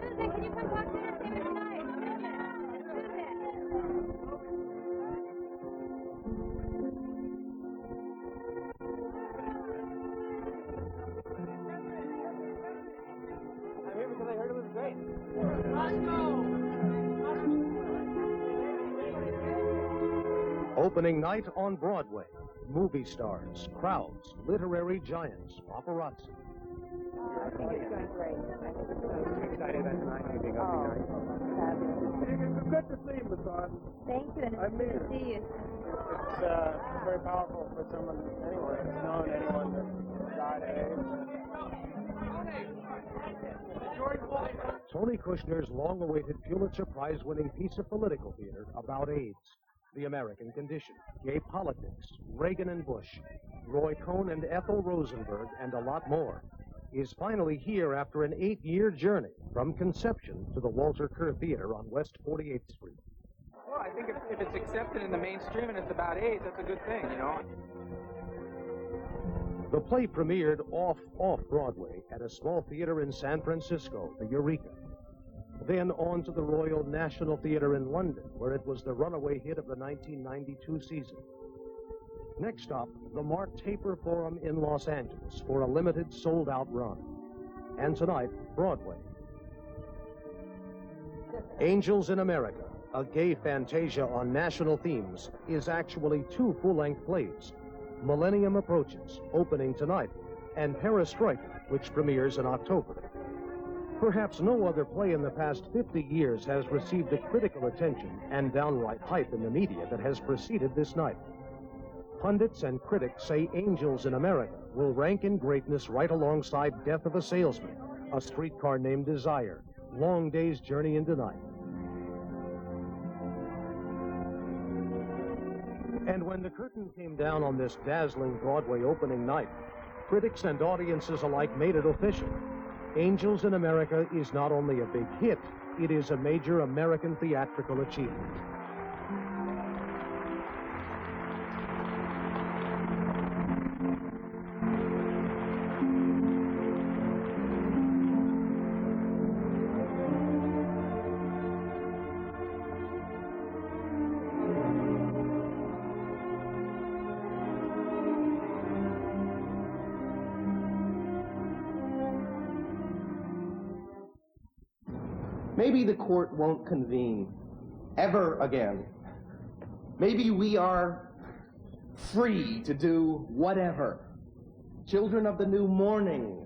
Susan, can you come watch entertainment tonight? I'm here because I heard it was great. Opening night on Broadway. Movie stars, crowds, literary giants, paparazzi. I think it's going great. I'm excited about tonight. I think Oh, it'll be nice. fabulous. It's good to see you, Masson. Thank you, and it's good to see you. It's very powerful for someone, anyone that's known anyone that died at AIDS. Tony Kushner's long-awaited Pulitzer Prize-winning piece of political theater about AIDS, the American condition, gay politics, Reagan and Bush, Roy Cohn and Ethel Rosenberg, and a lot more, is finally here after an 8-year journey from conception to the Walter Kerr Theater on West 48th Street. Well, I think if it's accepted in the mainstream and it's about AIDS, that's a good thing, you know. The play premiered off-Broadway at a small theater in San Francisco, the Eureka. Then on to the Royal National Theater in London, where it was the runaway hit of the 1992 season. Next up, the Mark Taper Forum in Los Angeles for a limited sold-out run. And tonight, Broadway. Angels in America, a gay fantasia on national themes, is actually 2 full-length plays. Millennium Approaches, opening tonight, and Perestroika, which premieres in October. Perhaps no other play in the past 50 years has received the critical attention and downright hype in the media that has preceded this night. Pundits and critics say Angels in America will rank in greatness right alongside Death of a Salesman, A Streetcar Named Desire, Long Day's Journey into Night. And when the curtain came down on this dazzling Broadway opening night, critics and audiences alike made it official. Angels in America is not only a big hit, it is a major American theatrical achievement. Maybe the court won't convene ever again. Maybe we are free to do whatever. Children of the new morning,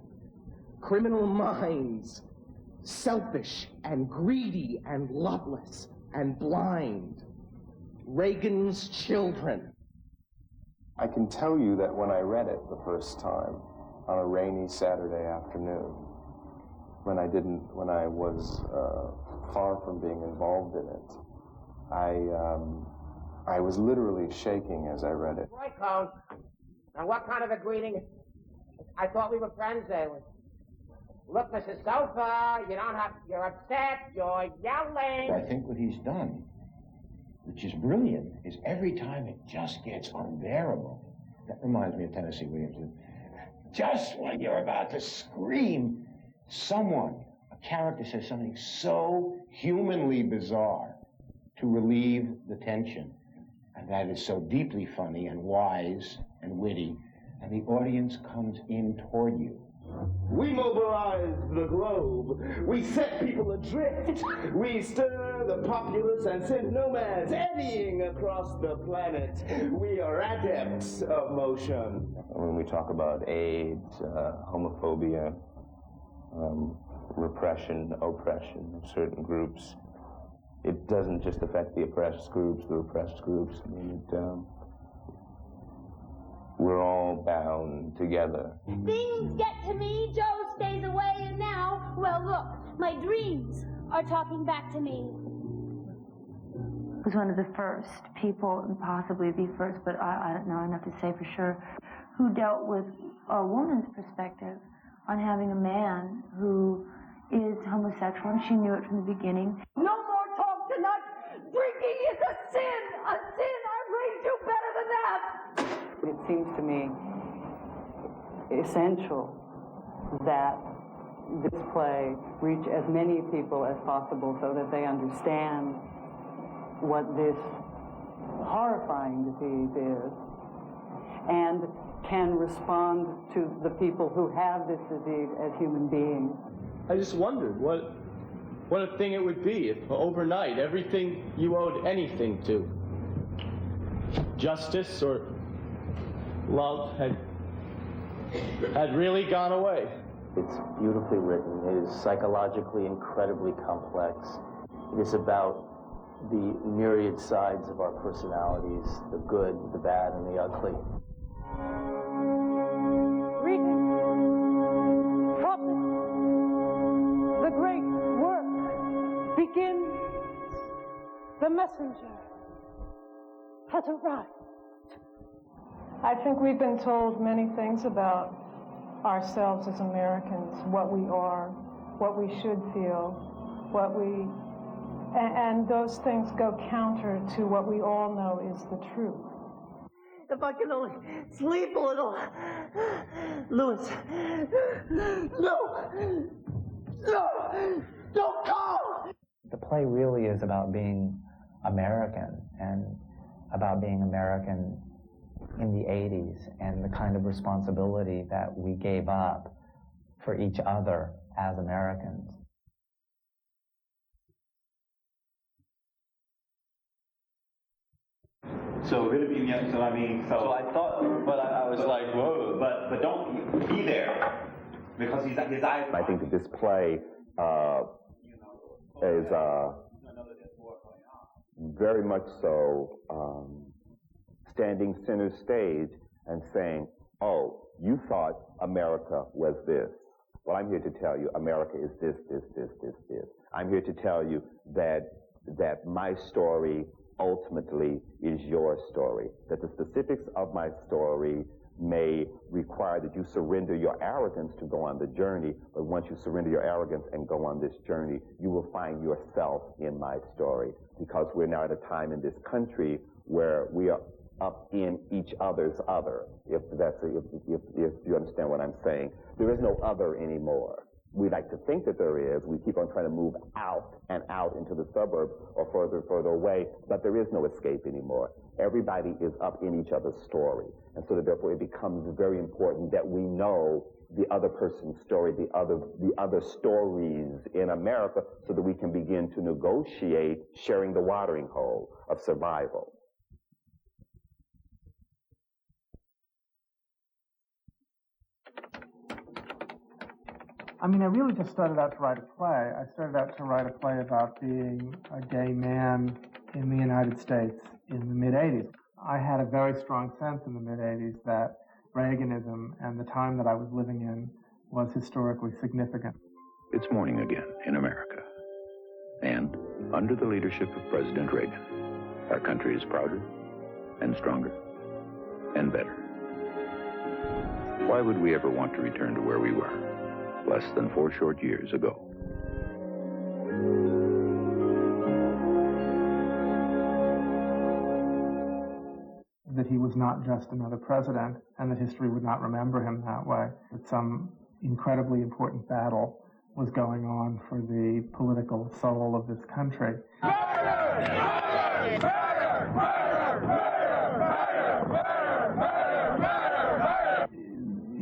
criminal minds, selfish and greedy and loveless and blind. Reagan's children. I can tell you that when I read it the first time on a rainy Saturday afternoon, when I was far from being involved in it, I was literally shaking as I read it. Roy Cohn, and what kind of a greeting? I thought we were friends there. Look, Mrs. Sofa, you're upset, you're yelling. I think what he's done, which is brilliant, is every time it just gets unbearable. That reminds me of Tennessee Williams. just when you're about to scream, someone, a character says something so humanly bizarre to relieve the tension. And that is so deeply funny and wise and witty. And the audience comes in toward you. We mobilize the globe. We set people adrift. We stir the populace and send nomads eddying across the planet. We are adepts of motion. When we talk about AIDS, homophobia, repression, oppression of certain groups, it doesn't just affect the oppressed groups, the repressed groups. I mean, we're all bound together. Things get to me, Joe stays away, and now, well, look, my dreams are talking back to me. Was one of the first people, and possibly the first, but I don't know enough to say for sure, who dealt with a woman's perspective on having a man who is homosexual, and she knew it from the beginning. No more talk tonight. Drinking is a sin. A sin. I've raised you better than that. It seems to me essential that this play reach as many people as possible so that they understand what this horrifying disease is and can respond to the people who have this disease as human beings. I just wondered what a thing it would be if overnight everything you owed anything to, justice or love, had really gone away. It's beautifully written. It is psychologically incredibly complex. It is about the myriad sides of our personalities, the good, the bad, and the ugly. Reading, prophet, the great work begins. The messenger has arrived. I think we've been told many things about ourselves as Americans, what we are, what we should feel, and those things go counter to what we all know is the truth. If I can only sleep a little. Louis. No! Don't call! The play really is about being American and about being American in the 80s and the kind of responsibility that we gave up for each other as Americans. So I thought, but I was like, whoa, but don't be there because his eyes. I think that this play is very much so standing center stage and saying, oh, you thought America was this. Well, I'm here to tell you America is this. I'm here to tell you that my story ultimately is your story, that the specifics of my story may require that you surrender your arrogance to go on the journey, but once you surrender your arrogance and go on this journey, you will find yourself in my story, because we're now at a time in this country where we are up in each other's other, if you understand what I'm saying. There is no other anymore. We like to think that there is. We keep on trying to move out and out into the suburbs or further away, but there is no escape anymore. Everybody is up in each other's story. And so that therefore it becomes very important that we know the other person's story, the other stories in America, so that we can begin to negotiate sharing the watering hole of survival. I mean, I really just started out to write a play. I started out to write a play about being a gay man in the United States in the mid-'80s. I had a very strong sense in the mid-'80s that Reaganism and the time that I was living in was historically significant. It's morning again in America. And under the leadership of President Reagan, our country is prouder and stronger and better. Why would we ever want to return to where we were less than 4 short years ago? The that he was not just another president and that history would not remember him that way, that some incredibly important battle was going on for the political soul of this country.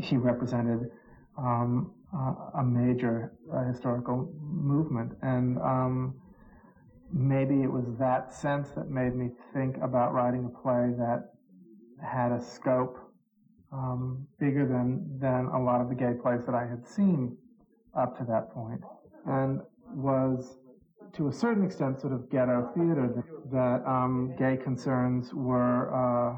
He represented a major historical movement, and maybe it was that sense that made me think about writing a play that had a scope bigger than a lot of the gay plays that I had seen up to that point, and was to a certain extent sort of ghetto theater, that gay concerns were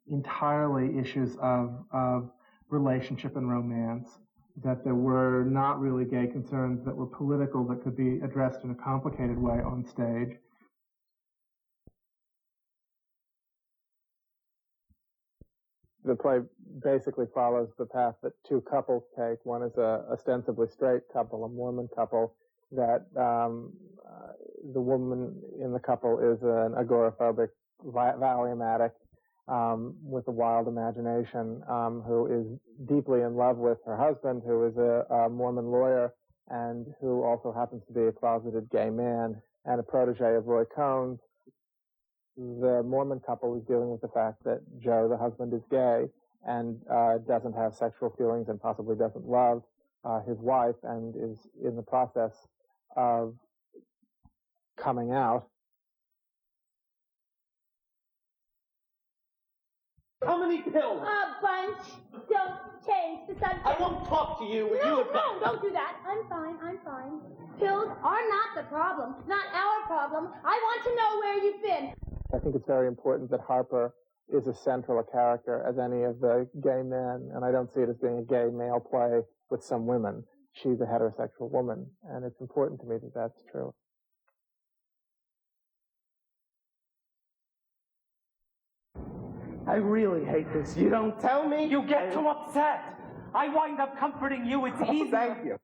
entirely issues of relationship and romance, that there were not really gay concerns that were political that could be addressed in a complicated way on stage. The play basically follows the path that two couples take. One is a ostensibly straight couple, a Mormon couple, that the woman in the couple is an agoraphobic Valium with a wild imagination, who is deeply in love with her husband, who is a Mormon lawyer and who also happens to be a closeted gay man and a protege of Roy Cohn's. The Mormon couple is dealing with the fact that Joe, the husband, is gay and doesn't have sexual feelings and possibly doesn't love his wife and is in the process of coming out. How many pills? A bunch. Don't change the subject. I won't talk to you. No, don't do that. I'm fine. Pills are not the problem. Not our problem. I want to know where you've been. I think it's very important that Harper is as central a character as any of the gay men, and I don't see it as being a gay male play with some women. She's a heterosexual woman, and it's important to me that that's true. I really hate this. You don't tell me. You get too upset. I wind up comforting you. It's easy. Thank you.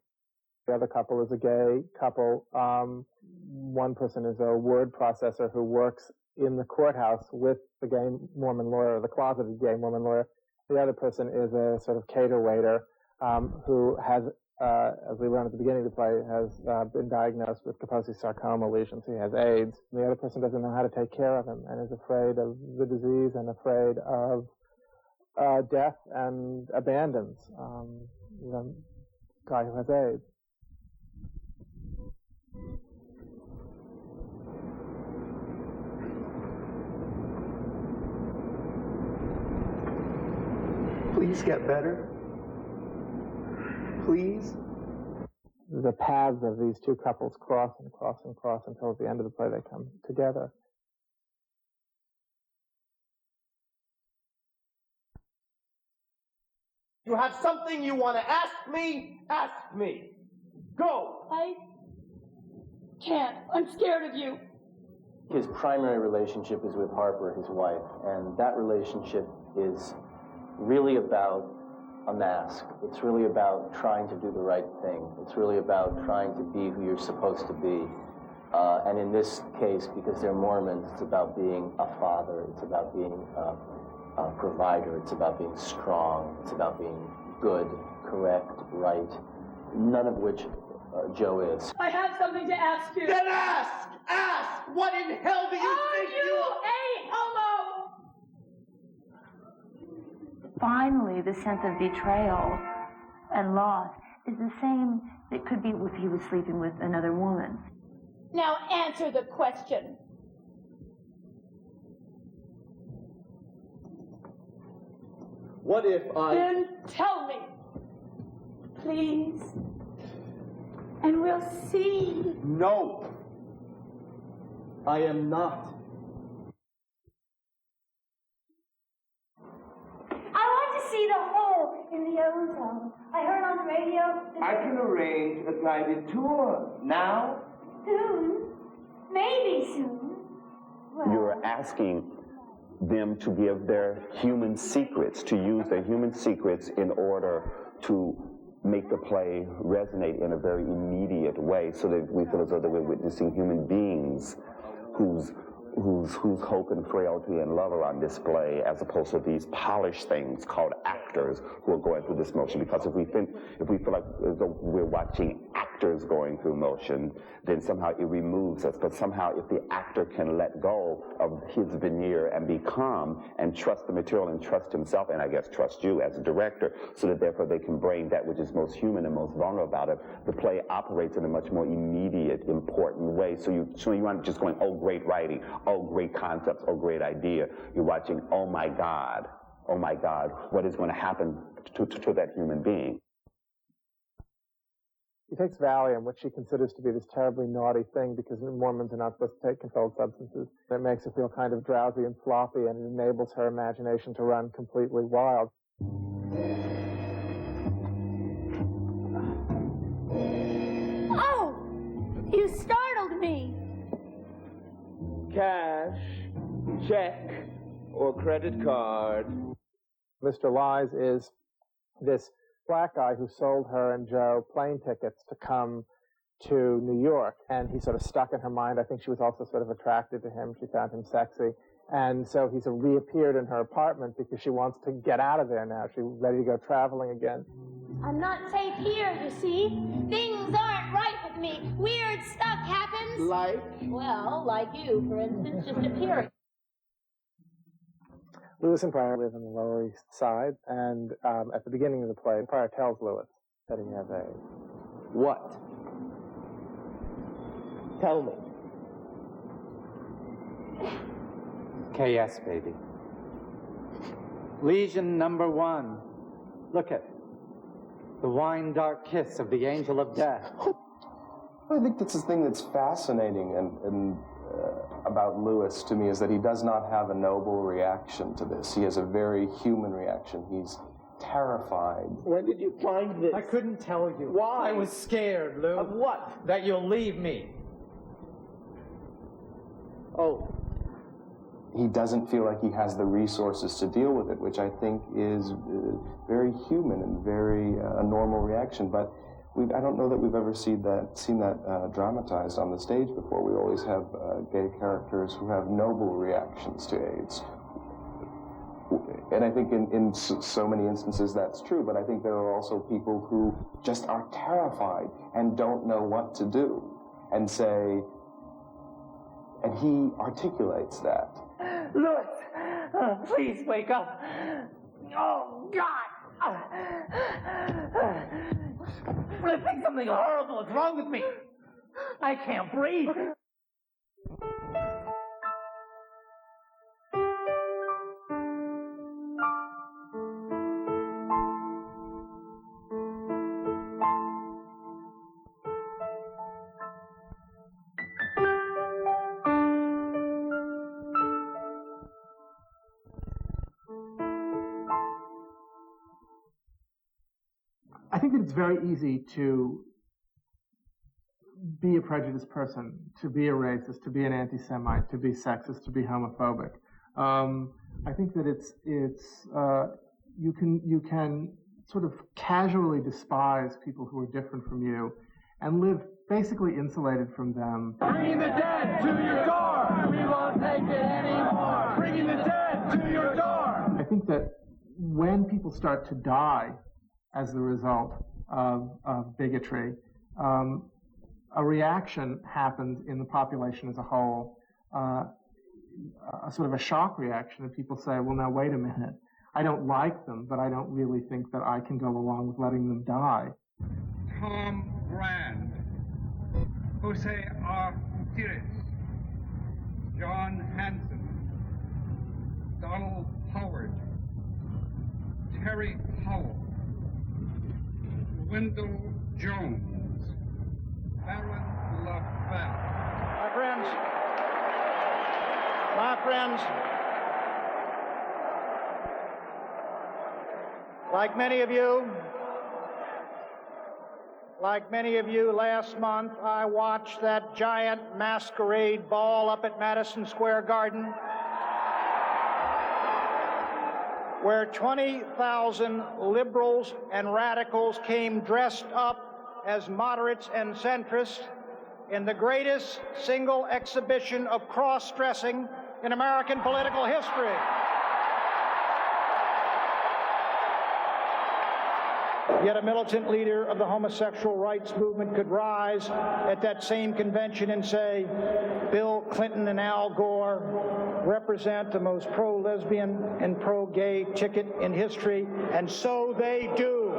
The other couple is a gay couple. One person is a word processor who works in the courthouse with the gay Mormon lawyer, the closeted gay Mormon lawyer. The other person is a sort of cater waiter who has, as we learned at the beginning of the play, has been diagnosed with Kaposi sarcoma lesions. He has AIDS. The other person doesn't know how to take care of him and is afraid of the disease and afraid of death and abandons the guy who has AIDS. Please get better. Please. The paths of these two couples cross and cross and cross until at the end of the play they come together. You have something you want to ask me? Ask me. Go. I can't. I'm scared of you. His primary relationship is with Harper, his wife, and that relationship is really about a mask. It's really about trying to do the right thing. It's really about trying to be who you're supposed to be. And in this case, because they're Mormons, it's about being a father. It's about being a provider. It's about being strong. It's about being good, correct, right. None of which Joe is. I have something to ask you. Then ask! Ask! What in hell do you think you a homo? Finally, the sense of betrayal and loss is the same that could be if he was sleeping with another woman. Now answer the question. What if I... Then tell me. Please. And we'll see. No. I am not. See the hole in the ozone. I heard on the radio. I can arrange a guided tour. Now? Soon. Maybe soon. Well, you're asking them to give their human secrets, to use their human secrets in order to make the play resonate in a very immediate way so that we feel as though that we're witnessing human beings whose whose hope and frailty and love are on display, as opposed to these polished things called actors who are going through this motion. Because if we feel like as though we're watching actors going through motion, then somehow it removes us. But somehow if the actor can let go of his veneer and be calm and trust the material and trust himself, and I guess trust you as a director, so that therefore they can bring that which is most human and most vulnerable about it, the play operates in a much more immediate, important way. So you aren't just going, oh, great writing, oh, great concepts, oh, great idea. You're watching, oh my God, what is going to happen to that human being? She takes Valium, which she considers to be this terribly naughty thing because Mormons are not supposed to take controlled substances. It makes her feel kind of drowsy and floppy, and it enables her imagination to run completely wild. Oh! You startled me! Cash, check, or credit card. Mr. Lies is this black guy who sold her and Joe plane tickets to come to New York, and he sort of stuck in her mind. I think she was also sort of attracted to him. She found him sexy. And so he's reappeared in her apartment because she wants to get out of there now. She's ready to go traveling again. I'm not safe here, you see. Things aren't right with me. Weird stuff happens. Like? Well, like you, for instance, just appearing. Lewis and Pryor live on the Lower East Side, and at the beginning of the play, Pryor tells Lewis that he has AIDS. What? Tell me. KS, baby. Lesion number 1. Look at the wine-dark kiss of the angel of death. I think that's the thing that's fascinating and about Lewis to me, is that he does not have a noble reaction to this. He has a very human reaction. He's terrified. When did you find this? I couldn't tell you. Why? I was scared, Lou. Of what? That you'll leave me. Oh. He doesn't feel like he has the resources to deal with it, which I think is very human and very a normal reaction. But I don't know that we've ever seen that dramatized on the stage before. We always have gay characters who have noble reactions to AIDS. And I think in so many instances that's true, but I think there are also people who just are terrified and don't know what to do and say, and he articulates that. Louis, please wake up. Oh, God. I think something horrible is wrong with me. I can't breathe. I think that it's very easy to be a prejudiced person, to be a racist, to be an anti-Semite, to be sexist, to be homophobic. I think that you can sort of casually despise people who are different from you and live basically insulated from them. Bringing the dead to your door. We won't take it anymore. Bringing the dead to your door. I think that when people start to die as the result of bigotry, a reaction happens in the population as a whole, a sort of a shock reaction, and people say, well, now, wait a minute. I don't like them, but I don't really think that I can go along with letting them die. Tom Brand, Jose R. Gutierrez, John Hanson, Donald Howard, Terry Howell, Wendell Jones, Baron LaFell. My friends, like many of you, last month I watched that giant masquerade ball up at Madison Square Garden, where 20,000 liberals and radicals came dressed up as moderates and centrists in the greatest single exhibition of cross-dressing in American political history. Yet a militant leader of the homosexual rights movement could rise at that same convention and say, Bill Clinton and Al Gore represent the most pro-lesbian and pro-gay ticket in history, and so they do.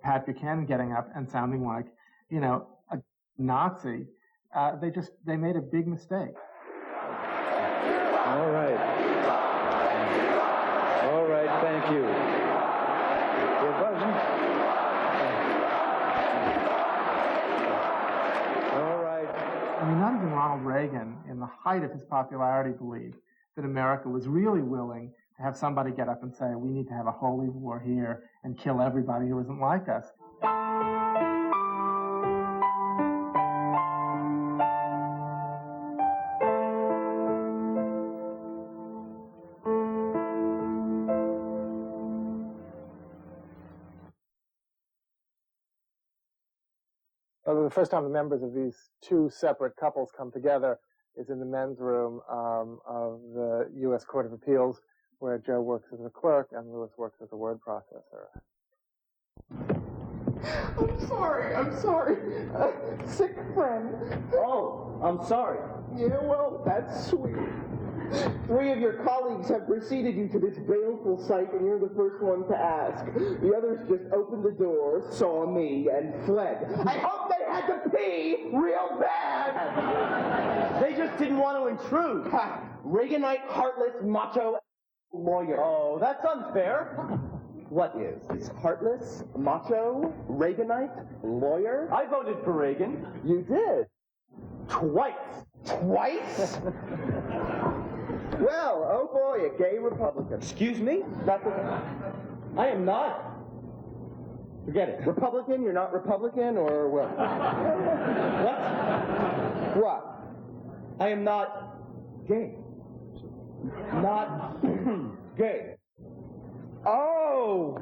Pat Buchanan getting up and sounding like, you know, a Nazi, they made a big mistake. All right. All right, thank you. You're buzzing. All right. I mean, not even Ronald Reagan, in the height of his popularity, believed that America was really willing to have somebody get up and say, we need to have a holy war here and kill everybody who isn't like us. The first time the members of these two separate couples come together is in the men's room of the U.S. Court of Appeals, where Joe works as a clerk and Louis works as a word processor. I'm sorry. Sick friend. Oh, I'm sorry. Yeah, well, that's sweet. 3 of your colleagues have preceded you to this baleful sight, and you're the first one to ask. The others just opened the door, saw me, and fled. I hope they had to pee real bad. They just didn't want to intrude. Ha! Reaganite, heartless, macho lawyer. Oh, that's unfair. What is? Is heartless, macho, Reaganite, lawyer? I voted for Reagan. You did? Twice. Twice? Well, oh boy, a gay Republican. Excuse me? That's I am not. Forget it. Republican? You're not Republican, or what? What? What? I am not gay. Not gay. Oh,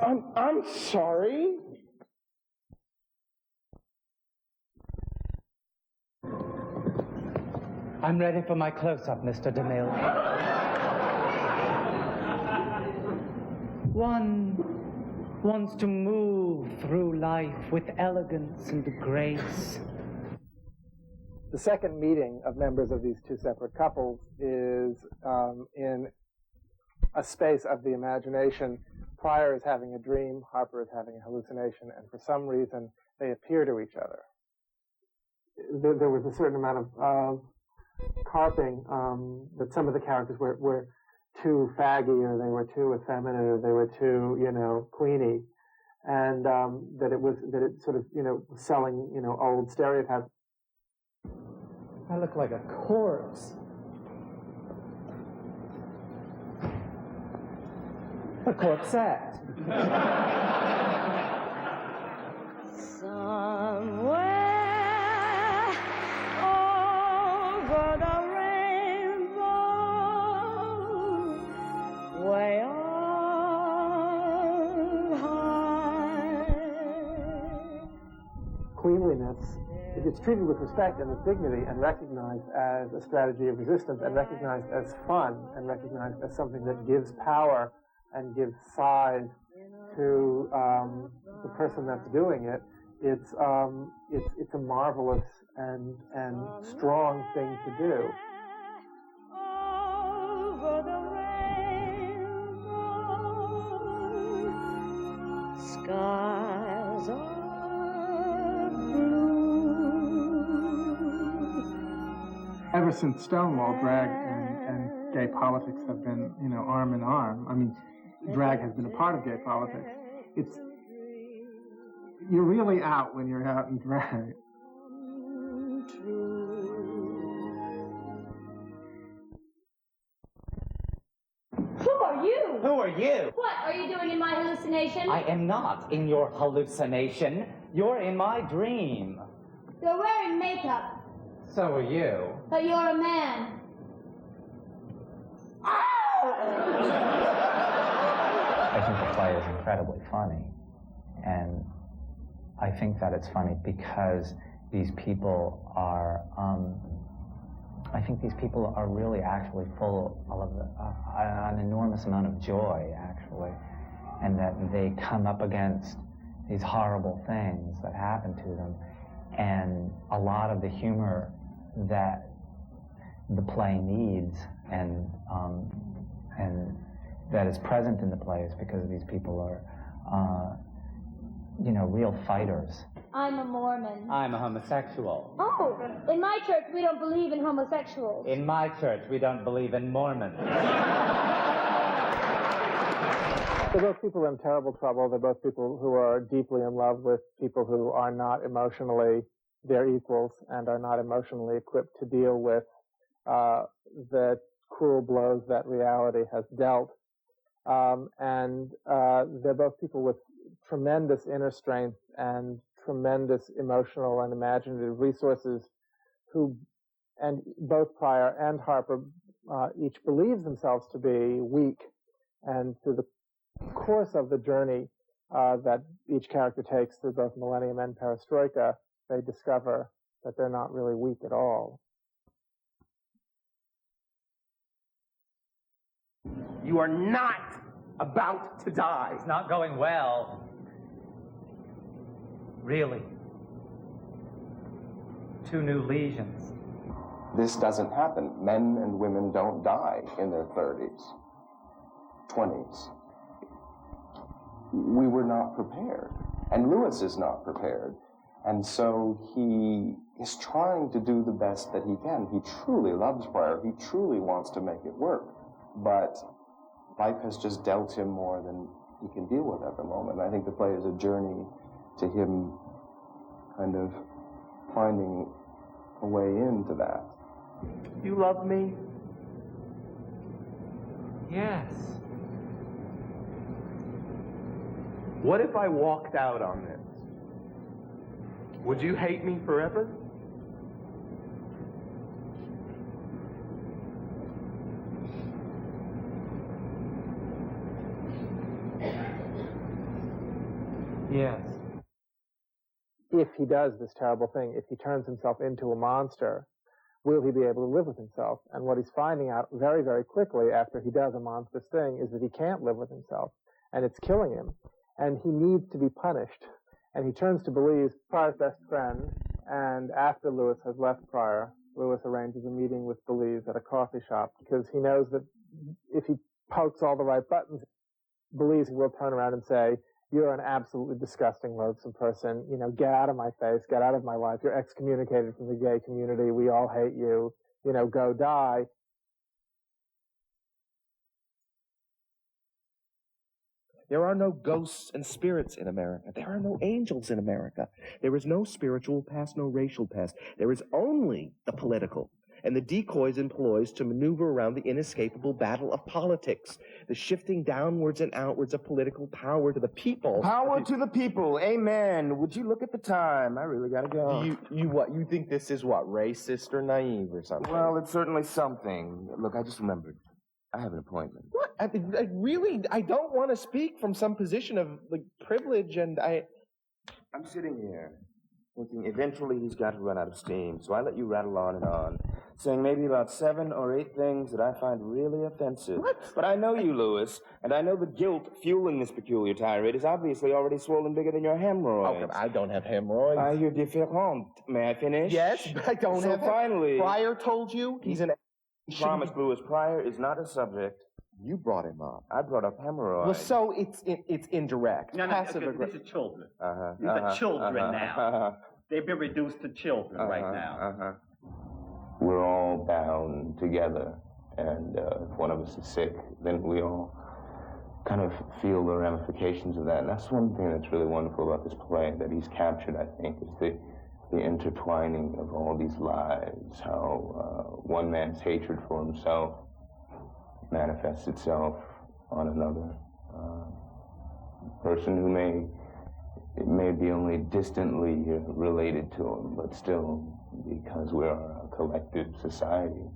I'm sorry. I'm ready for my close-up, Mr. DeMille. One wants to move through life with elegance and grace. The second meeting of members of these two separate couples is in a space of the imagination. Pryor is having a dream, Harper is having a hallucination, and for some reason they appear to each other. There was a certain amount of carping that some of the characters were too faggy, or they were too effeminate, or they were too, queenie, and that it sort of, selling, old stereotypes. I look like a corpse. A corpsette. Somewhere over the rainbow, way on high. Queenliness, if it's treated with respect and with dignity and recognized as a strategy of resistance and recognized as fun and recognized as something that gives power and gives size to the person that's doing it, it's a marvelous and strong thing to do. Over the rainbow, skies are blue. Ever since Stonewall, drag and gay politics have been, arm in arm. I mean, drag has been a part of gay politics. You're really out when you're out in drag. Who are you? Who are you? What are you doing in my hallucination? I am not in your hallucination. You're in my dream. You're wearing makeup, So are you. but you're a man. I think the play is incredibly funny, and I think that it's funny because these people are, I think these people are really actually full of an enormous amount of joy, actually, and that they come up against these horrible things that happen to them, and a lot of the humor that the play needs and that is present in the play is because these people are, you know, real fighters. I'm a Mormon. I'm a homosexual. Oh, in my church we don't believe in homosexuals. In my church, we don't believe in Mormons. They're both people in terrible trouble. They're both people who are deeply in love with people who are not emotionally their equals and are not emotionally equipped to deal with the cruel blows that reality has dealt. And they're both people with tremendous inner strength and tremendous emotional and imaginative resources and both Pryor and Harper each believe themselves to be weak. And through the course of the journey that each character takes through both Millennium and Perestroika, they discover that they're not really weak at all. You are not about to die. It's not going well. Really. 2 new lesions. This doesn't happen. Men and women don't die in their 30s, 20s. We were not prepared. And Lewis is not prepared. And so he is trying to do the best that he can. He truly loves Pryor. He truly wants to make it work. But life has just dealt him more than he can deal with at the moment. And I think the play is a journey to him kind of finding a way into that. You love me? Yes. What if I walked out on this? Would you hate me forever? Yes. If he does this terrible thing, if he turns himself into a monster, will he be able to live with himself? And what he's finding out very, very quickly after he does a monstrous thing is that he can't live with himself, and it's killing him, and he needs to be punished. And he turns to Belize, Pryor's best friend, and after Lewis has left Pryor, Lewis arranges a meeting with Belize at a coffee shop because he knows that if he pokes all the right buttons, Belize will turn around and say, "You're an absolutely disgusting, loathsome person. You know, get out of my face. Get out of my life. You're excommunicated from the gay community. We all hate you. You know, go die." There are no ghosts and spirits in America. There are no angels in America. There is no spiritual past, no racial past. There is only the political and the decoys employed to maneuver around the inescapable battle of politics, the shifting downwards and outwards of political power to the people. Power to the people. Amen. Would you look at the time? I really gotta go. You think this is what, racist or naive or something? Well, it's certainly something. Look, I just remembered. I have an appointment. What? I don't want to speak from some position of like privilege, and I'm sitting here, thinking eventually he's got to run out of steam, so I let you rattle on and on, saying maybe about 7 or 8 things that I find really offensive. What? But I know you, Lewis, and I know the guilt fueling this peculiar tirade is obviously already swollen bigger than your hemorrhoids. Oh, I don't have hemorrhoids. You're different. May I finish? Yes, but I don't have. So finally, Pryor told you he's an. Promise, Lewis. Pryor is not a subject. You brought him up. I brought up hemorrhoids. Well, so it's indirect. No, passive okay, aggressive. these are children. These are children now. They've been reduced to children right now. We're all bound together, and if one of us is sick, then we all kind of feel the ramifications of that. And that's one thing that's really wonderful about this play that he's captured, I think, is the intertwining of all these lives, how one man's hatred for himself manifests itself on another person who may be only distantly related to him, but still, because we're a collective society,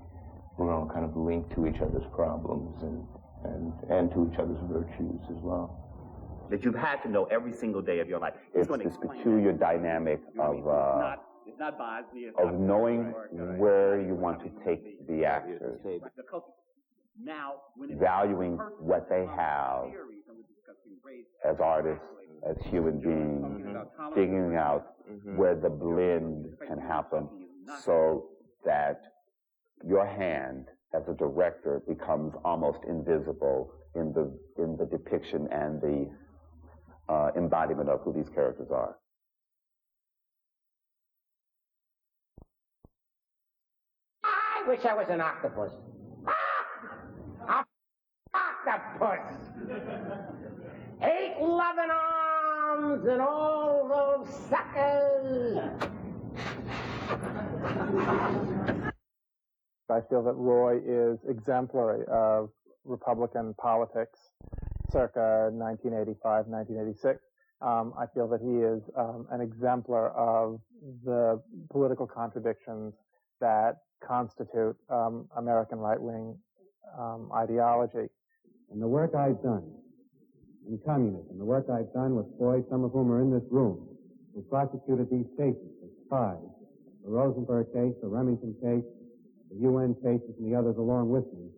we're all kind of linked to each other's problems and to each other's virtues as well. that you've had to know every single day of your life. It's this peculiar dynamic of knowing where you want to take the actors, valuing what they have as artists, as human beings, figuring out where the blend can happen so that your hand as a director becomes almost invisible in the depiction and the embodiment of who these characters are. I wish I was an octopus. Ah! Octopus! 8 loving arms and all those suckers! I feel that Roy is exemplary of Republican politics circa 1985, 1986. I feel that he is an exemplar of the political contradictions that constitute American right-wing ideology. And the work I've done in communism, the work I've done with boys, some of whom are in this room, who prosecuted these cases as spies, the Rosenberg case, the Remington case, the UN cases, and the others along with me,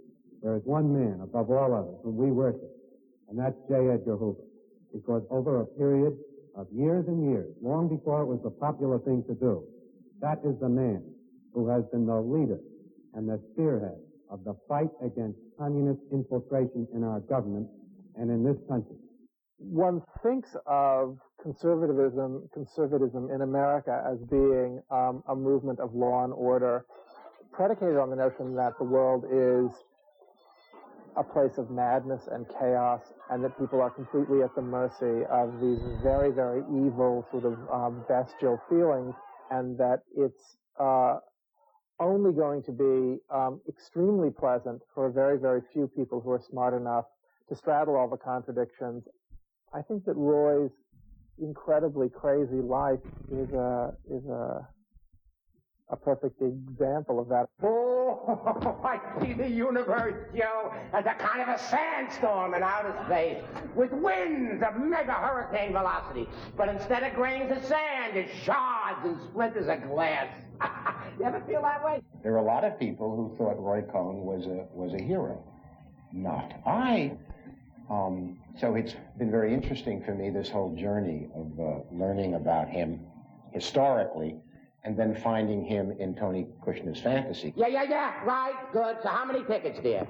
there is one man above all others whom we worship, and that's J. Edgar Hoover. Because over a period of years and years, long before it was the popular thing to do, that is the man who has been the leader and the spearhead of the fight against communist infiltration in our government and in this country. One thinks of conservatism in America as being a movement of law and order predicated on the notion that the world is a place of madness and chaos, and that people are completely at the mercy of these very, very evil sort of bestial feelings, and that it's only going to be extremely pleasant for a very, very few people who are smart enough to straddle all the contradictions. I think that Roy's incredibly crazy life is a perfect example of that. Oh, I see the universe, Joe, as a kind of a sandstorm in outer space, with winds of mega hurricane velocity. But instead of grains of sand, it's shards and splinters of glass. You ever feel that way? There are a lot of people who thought Roy Cohn was a hero. Not I. So it's been very interesting for me, this whole journey of learning about him historically, and then finding him in Tony Kushner's fantasy. Yeah, right, good. So how many tickets, dear?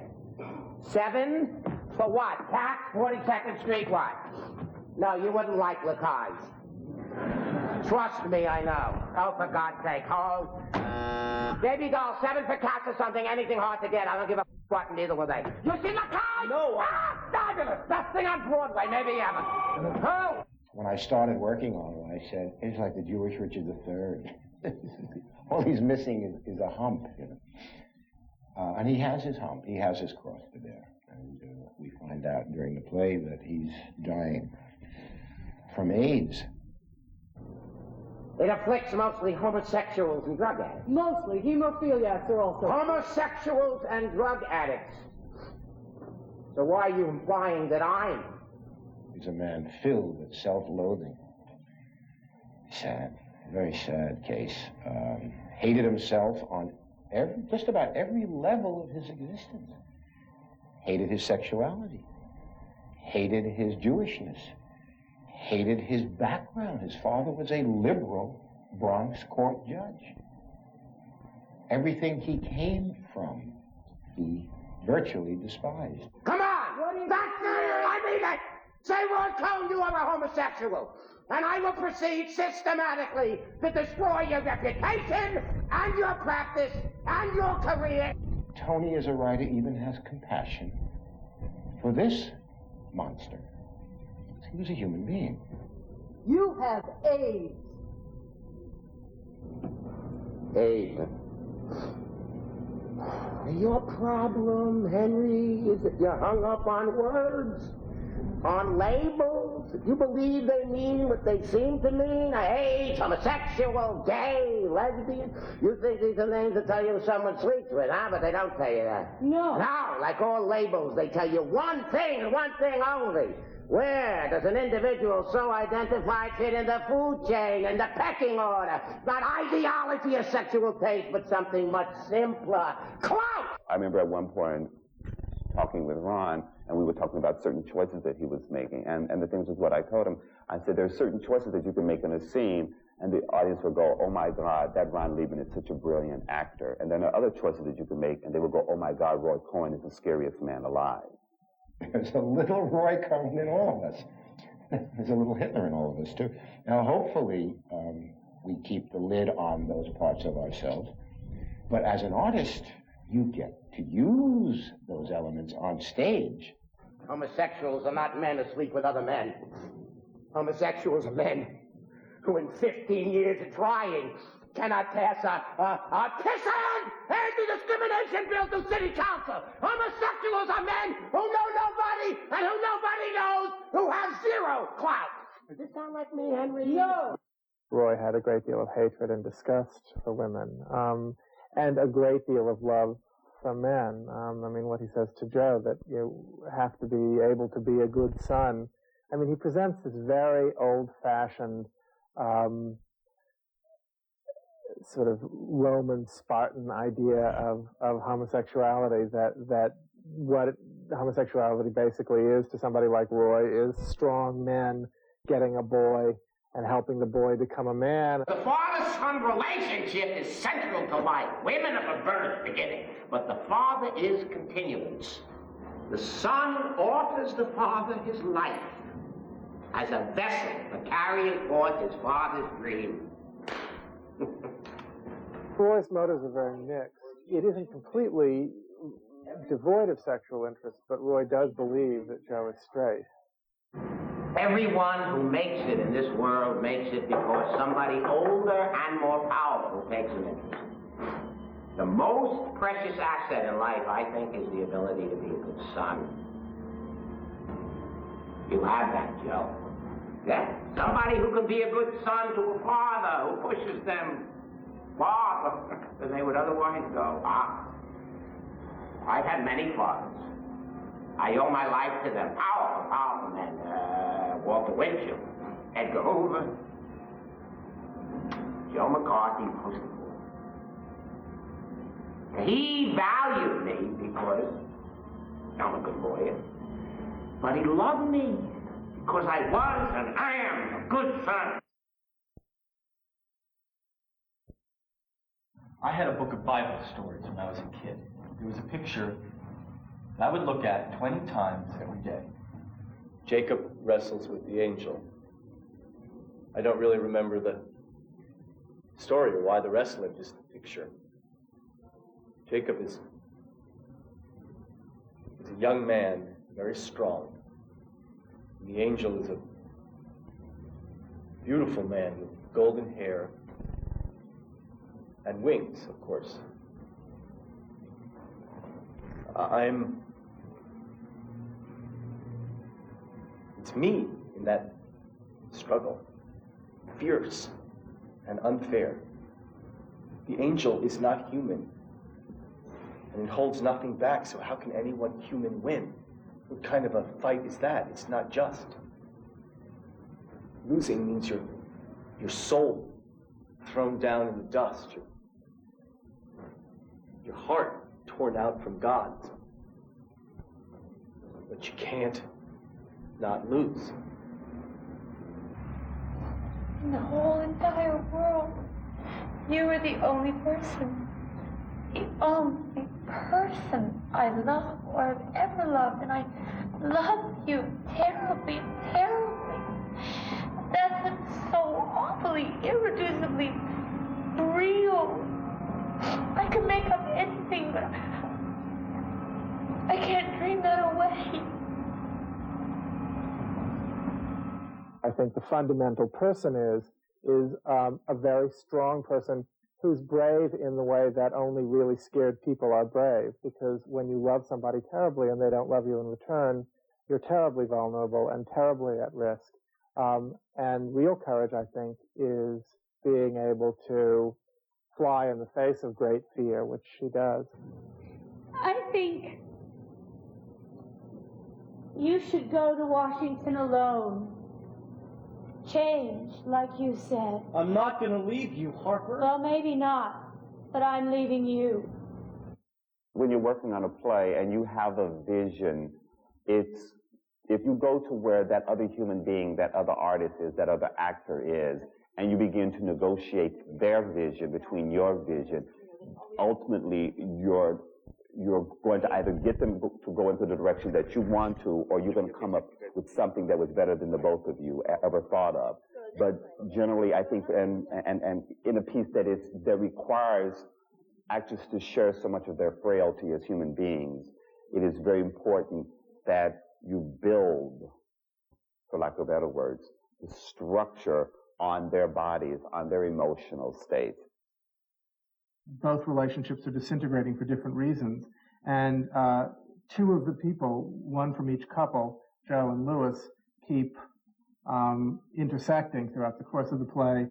7? For what? Tax, 42nd Street, what? No, you wouldn't like Lacaille. Trust me, I know. Oh, for God's sake. Oh. Baby doll, 7 for cats or something, anything hard to get. I don't give a what, neither will they. You see Lacaille? No. Ah, fabulous. Best thing on Broadway, maybe ever. Oh. When I started working on it, I said, it's like the Jewish Richard III. All he's missing is a hump, you know. And he has his hump. He has his cross to bear. And we find out during the play that he's dying from AIDS. It afflicts mostly homosexuals and drug addicts. Mostly. Hemophiliacs are also. Homosexuals and drug addicts. So why are you implying that I'm? He's a man filled with self-loathing. Sad. Very sad case. Hated himself on just about every level of his existence. Hated his sexuality. Hated his Jewishness. Hated his background. His father was a liberal Bronx court judge. Everything he came from, he virtually despised. Come on! That's it! I mean it! Say, Roy Cohn, you are a homosexual. And I will proceed systematically to destroy your reputation and your practice and your career. Tony, as a writer, even has compassion for this monster. He was a human being. You have AIDS. AIDS. Your problem, Henry, is that you're hung up on words, on labels. You believe they mean what they seem to mean. AIDS, homosexual, gay, lesbian. You think these are names that tell you who someone sleeps with, huh? But they don't tell you that. No. No, like all labels, they tell you one thing and one thing only. Where does an individual so identified fit in the food chain and the pecking order? Not ideology or sexual taste, but something much simpler. Clout! I remember at one point talking with Ron, and we were talking about certain choices that he was making. And the things was what I told him. I said, there are certain choices that you can make in a scene, and the audience will go, oh my God, that Ron Liebman is such a brilliant actor. And then there are other choices that you can make, and they will go, oh my God, Roy Cohn is the scariest man alive. There's a little Roy Cohn in all of us. There's a little Hitler in all of us, too. Now, hopefully, we keep the lid on those parts of ourselves. But as an artist, you get to use those elements on stage. Homosexuals are not men who sleep with other men. Homosexuals are men who in 15 years of trying cannot pass a pissing anti-discrimination bill to city council. Homosexuals are men who know nobody and who nobody knows, who have zero clout. Does this sound like me, Henry? No. Roy had a great deal of hatred and disgust for women, and a great deal of love for men. I mean, what he says to Joe, that you have to be able to be a good son. I mean, he presents this very old-fashioned sort of Roman Spartan idea of homosexuality, that what homosexuality basically is to somebody like Roy is strong men getting a boy and helping the boy become a man. The father-son relationship is central to life. Women are the birth beginning, but the father is continuance. The son offers the father his life as a vessel for carrying forth his father's dream. Roy's motives are very mixed. It isn't completely devoid of sexual interest, but Roy does believe that Joe is straight. Everyone who makes it in this world makes it because somebody older and more powerful takes an interest. The most precious asset in life, I think, is the ability to be a good son. You have that, Joe. Yeah, somebody who can be a good son to a father who pushes them farther than they would otherwise go. I've had many fathers. I owe my life to them. Powerful men. Walter Winchell, Edgar Hoover, Joe McCarthy, most of them. He valued me because I'm a good lawyer, but he loved me because I was and I am a good son. I had a book of Bible stories when I was a kid. There was a picture that I would look at 20 times every day. Jacob wrestles with the angel. I don't really remember the story or why the wrestling, just the picture. Jacob is a young man, very strong. And the angel is a beautiful man with golden hair and wings, of course. It's me in that struggle, fierce and unfair. The angel is not human, and it holds nothing back, so how can anyone human win? What kind of a fight is that? It's not just. Losing means your soul thrown down in the dust, your heart torn out from God. But you can't not lose. In the whole entire world, you are the only person I love or have ever loved, and I love you terribly, terribly. That's what's so awfully, irreducibly real. I can make up anything, but I can't dream that away. I think the fundamental person is a very strong person who's brave in the way that only really scared people are brave, because when you love somebody terribly and they don't love you in return, you're terribly vulnerable and terribly at risk. And real courage, I think, is being able to fly in the face of great fear, which she does. I think You should go to Washington alone. Change, like you said. I'm not going to leave you, Harper. Well, maybe not, but I'm leaving you. When you're working on a play and you have a vision, it's, if you go to where that other human being, that other artist is, that other actor is, and you begin to negotiate their vision between your vision, ultimately you're going to either get them to go into the direction that you want to, or you're going to come up with something that was better than the both of you ever thought of. But generally, I think, and in a piece that requires actors to share so much of their frailty as human beings, it is very important that you build, for lack of better words, the structure on their bodies, on their emotional states. Both relationships are disintegrating for different reasons. And two of the people, one from each couple, Joe and Louis, keep intersecting throughout the course of the play.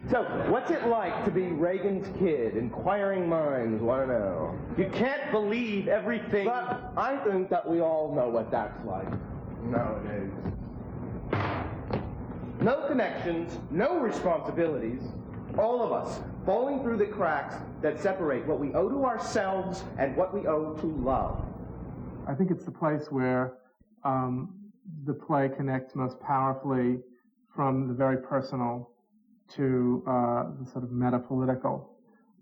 So, what's it like to be Reagan's kid? Inquiring minds want to know. You can't believe everything. But I think that we all know what that's like nowadays. No connections, no responsibilities. All of us falling through the cracks that separate what we owe to ourselves and what we owe to love. I think it's the place where the play connects most powerfully from the very personal to the sort of metapolitical.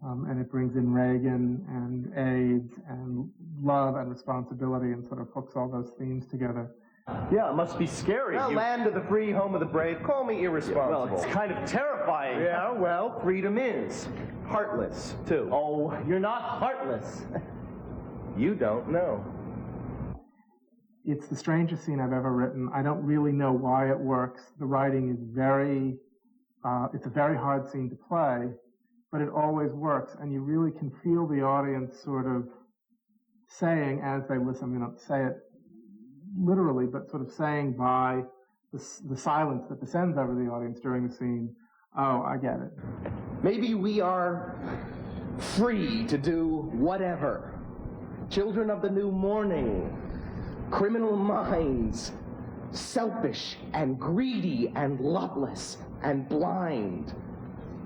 And it brings in Reagan and AIDS and love and responsibility and sort of hooks all those themes together. Yeah, it must be scary. The land of the free, home of the brave. Call me irresponsible. Well, it's kind of terrifying. Yeah, well, freedom is. Heartless, too. Oh, you're not heartless. You don't know. It's the strangest scene I've ever written. I don't really know why it works. The writing is it's a very hard scene to play, but it always works, and you really can feel the audience sort of saying as they listen, you don't say it literally, but sort of saying by the silence that descends over the audience during the scene, oh, I get it. Maybe we are free to do whatever. Children of the new morning, criminal minds, selfish and greedy and loveless and blind.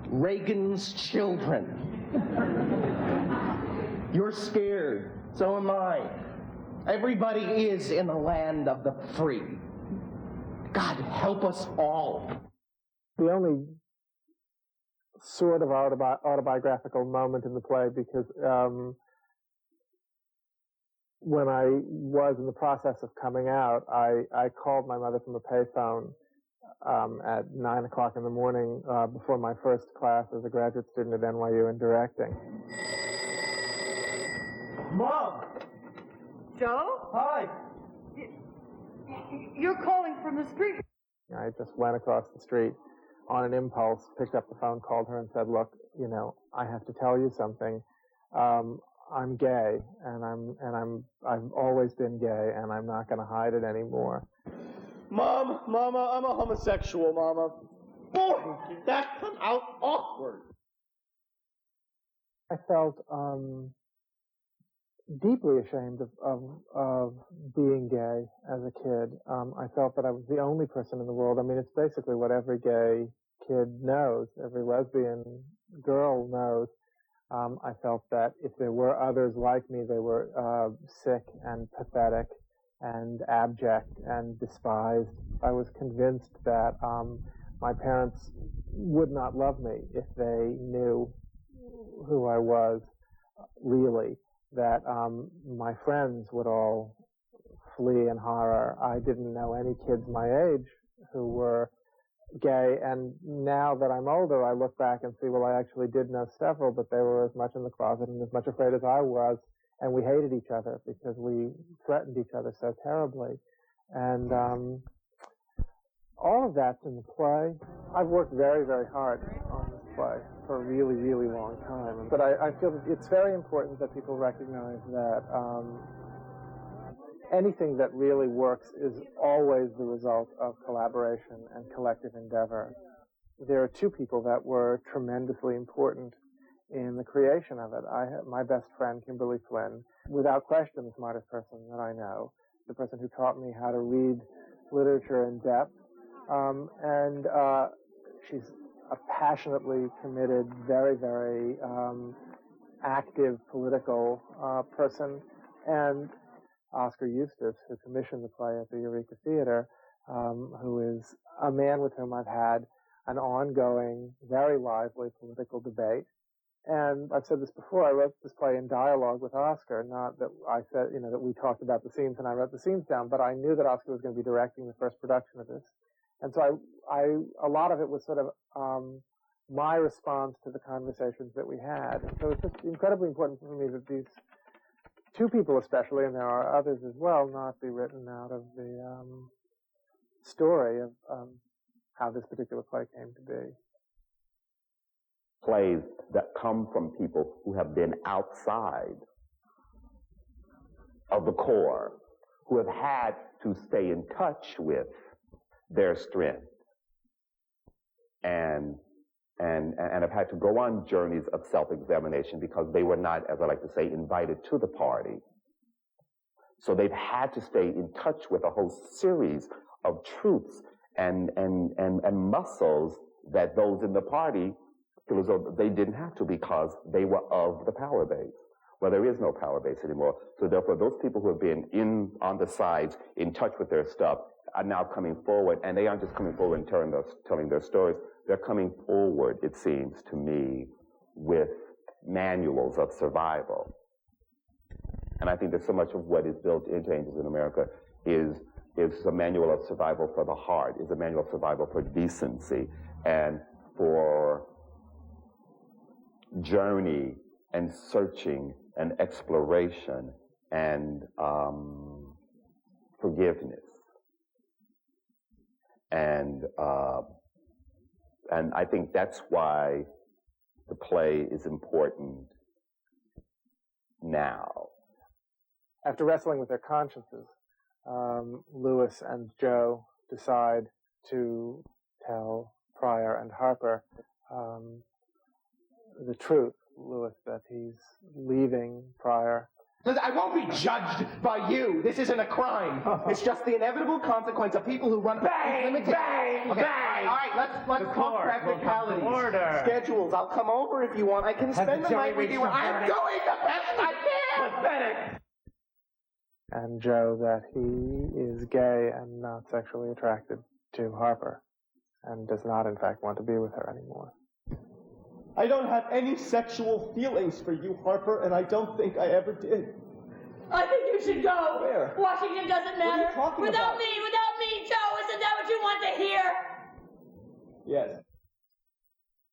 Reagan's children. You're scared, so am I. Everybody is in the land of the free. God help us all. The only sort of autobiographical moment in the play, because when I was in the process of coming out, I called my mother from a payphone at 9 o'clock in the morning before my first class as a graduate student at NYU in directing. Mom! Joe? Hi! You're calling from the street. I just went across the street on an impulse, picked up the phone, called her and said, look, I have to tell you something. I'm gay, and I've always been gay, and I'm not going to hide it anymore. Mama, I'm a homosexual, Mama. Boy, did that come out awkward. I felt deeply ashamed of being gay as a kid. I felt that I was the only person in the world. I mean, it's basically what every gay kid knows, every lesbian girl knows. I felt that if there were others like me, they were sick and pathetic and abject and despised. I was convinced that my parents would not love me if they knew who I was really, that my friends would all flee in horror. I didn't know any kids my age who were gay, and now that I'm older, I look back and see, well, I actually did know several, but they were as much in the closet and as much afraid as I was, and we hated each other because we threatened each other so terribly. And all of that's in the play. I've worked very, very hard on this play for a really, really long time, but I feel that it's very important that people recognize that anything that really works is always the result of collaboration and collective endeavor. There are two people that were tremendously important in the creation of it. My best friend, Kimberly Flynn, without question the smartest person that I know, the person who taught me how to read literature in depth, and she's a passionately committed, very, very active political person, and Oscar Eustace, who commissioned the play at the Eureka Theater, who is a man with whom I've had an ongoing, very lively political debate. And I've said this before, I wrote this play in dialogue with Oscar, not that I said, that we talked about the scenes and I wrote the scenes down, but I knew that Oscar was going to be directing the first production of this. And so a lot of it was sort of my response to the conversations that we had. And so it's just incredibly important for me that these two people especially, and there are others as well, not be written out of the story of how this particular play came to be. Plays that come from people who have been outside of the core, who have had to stay in touch with their strength and have had to go on journeys of self-examination because they were not, as I like to say, invited to the party. So they've had to stay in touch with a whole series of truths and muscles that those in the party feel as though they didn't have to because they were of the power base. Well, there is no power base anymore. So therefore, those people who have been on the sides, in touch with their stuff, are now coming forward, and they aren't just coming forward and telling their stories. They're coming forward, it seems to me, with manuals of survival. And I think that so much of what is built into Angels in America is a manual of survival for the heart, is a manual of survival for decency, and for journey and searching and exploration and forgiveness. And I think that's why the play is important now. After wrestling with their consciences, Lewis and Joe decide to tell Pryor and Harper the truth. Lewis, that he's leaving Pryor. I won't be judged by you. This isn't a crime. It's just the inevitable consequence of people who run... Bang! Bang! Okay. Bang! All right, let's talk practicalities. Order. Schedules. I'll come over if you want. I can spend the night with you. I'm doing the best I can! Pathetic! And Joe, that he is gay and not sexually attracted to Harper, and does not, in fact, want to be with her anymore. I don't have any sexual feelings for you, Harper, and I don't think I ever did. I think you should go. Where? Washington doesn't matter. What are you talking without about? me, Joe, isn't that what you want to hear? Yes.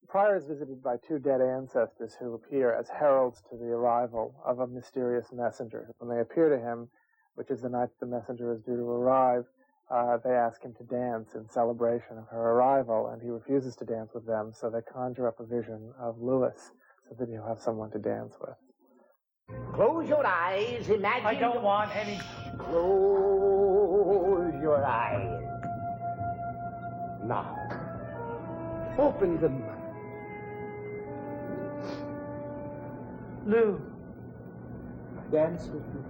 Pryor is visited by two dead ancestors who appear as heralds to the arrival of a mysterious messenger. When they appear to him, which is the night the messenger is due to arrive, they ask him to dance in celebration of her arrival, and he refuses to dance with them, so they conjure up a vision of Lewis so that he'll have someone to dance with. Close your eyes, imagine... I don't want any... Close your eyes. Now, open them. Lou, dance with me.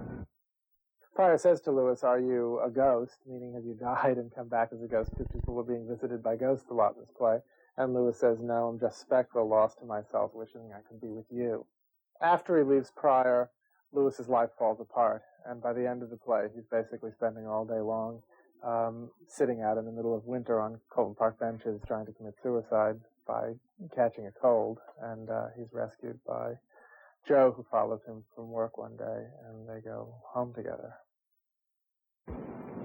Pryor says to Lewis, "Are you a ghost?" Meaning, have you died and come back as a ghost? Because people were being visited by ghosts a lot in this play. And Lewis says, "No, I'm just spectral, lost to myself, wishing I could be with you." After he leaves Pryor, Lewis's life falls apart. And by the end of the play, he's basically spending all day long sitting out in the middle of winter on Colton Park benches trying to commit suicide by catching a cold. And he's rescued by Joe, who follows him from work one day, and they go home together.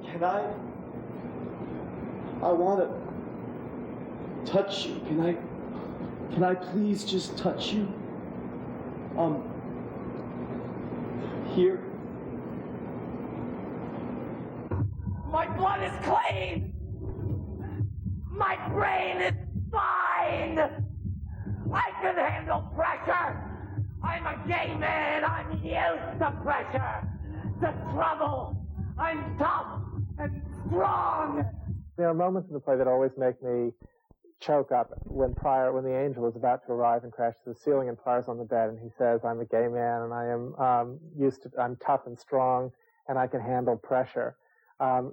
Can I want to touch you. Can I please just touch you? Here. My blood is clean! My brain is fine! I can handle pressure! I'm a gay man! I'm used to pressure! To trouble! I'm tough and strong! There are moments in the play that always make me choke up when the angel is about to arrive and crashes through the ceiling, and Pryor's on the bed, and he says, "I'm a gay man, and I'm tough and strong, and I can handle pressure."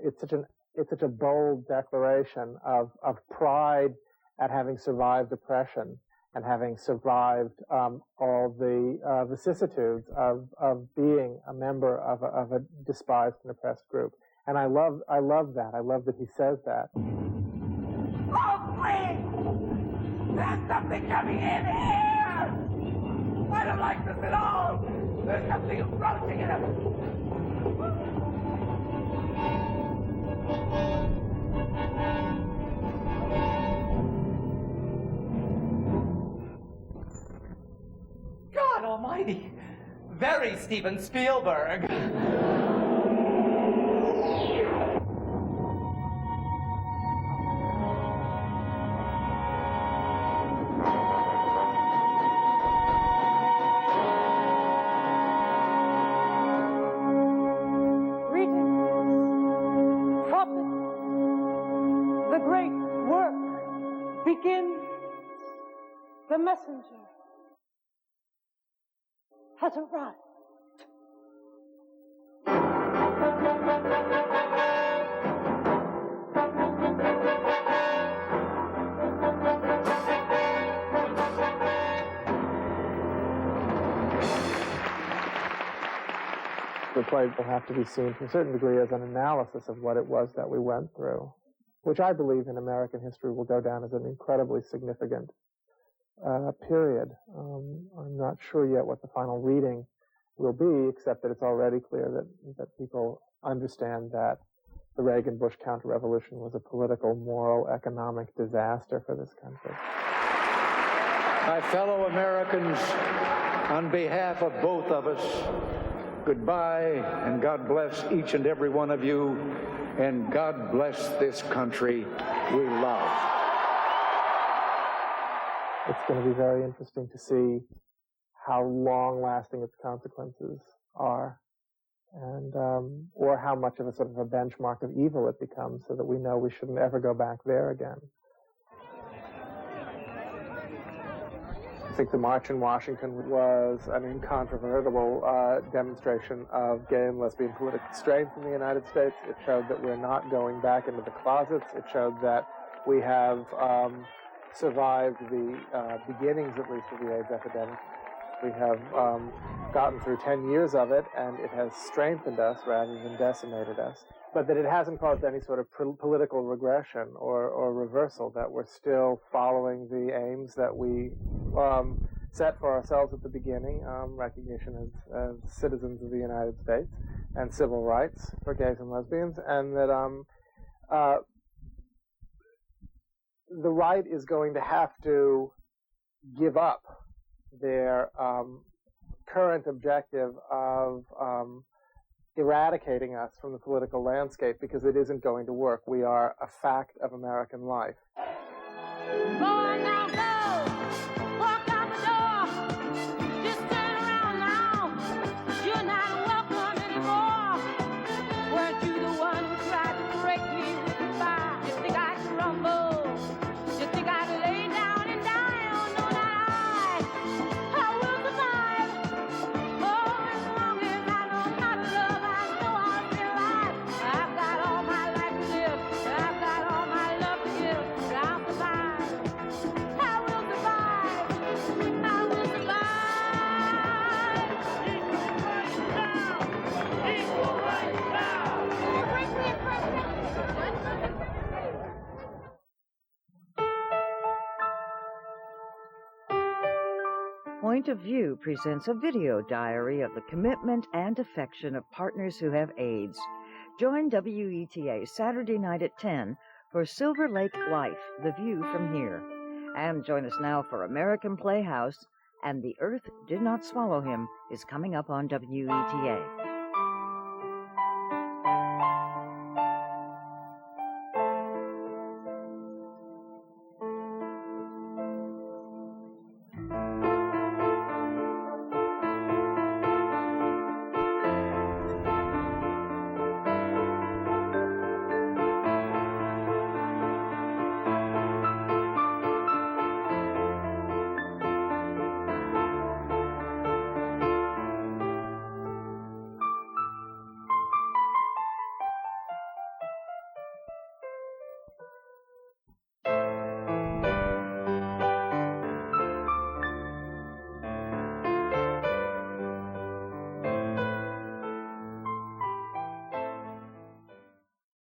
It's such a bold declaration of pride at having survived oppression and having survived all the vicissitudes of being a member of a despised and oppressed group. And I love that. I love that he says that. Oh, please! There's something coming in here! I don't like this at all! There's something approaching it! God almighty! Very Steven Spielberg! The messenger has arrived. The play will have to be seen to a certain degree as an analysis of what it was that we went through, which I believe in American history will go down as an incredibly significant period. I'm not sure yet what the final reading will be, except that it's already clear that people understand that the Reagan-Bush counter-revolution was a political, moral, economic disaster for this country. My fellow Americans, on behalf of both of us, goodbye, and God bless each and every one of you, and God bless this country we love. It's going to be very interesting to see how long-lasting its consequences are, and or how much of a sort of a benchmark of evil it becomes, so that we know we shouldn't ever go back there again. I think the March in Washington was an incontrovertible demonstration of gay and lesbian political strength in the United States. It showed that we're not going back into the closets. It showed that we have survived the beginnings, at least, of the AIDS epidemic. We have gotten through 10 years of it, and it has strengthened us rather than decimated us. But that it hasn't caused any sort of political regression or reversal, that we're still following the aims that we set for ourselves at the beginning, recognition as citizens of the United States, and civil rights for gays and lesbians, and that the right is going to have to give up their current objective of eradicating us from the political landscape, because it isn't going to work. We are a fact of American life. Boy, now go! Walk out the door! Just turn around now! You're not welcome anymore! Weren't you the one who tried to break me with the fire? You think I can rumble? You think I can lay down and die? Oh, no, not I will survive! Oh, as long as I know how to love, I know I'll be alive. I've got all my life to live, I've got all my love to give, but I'll survive. I will survive. I will survive. Equal rights now. Equal rights now. Point of View presents a video diary of the commitment and affection of partners who have AIDS. Join WETA Saturday night at 10 for Silver Lake Life, The View from Here. And join us now for American Playhouse, and The Earth Did Not Swallow Him is coming up on WETA.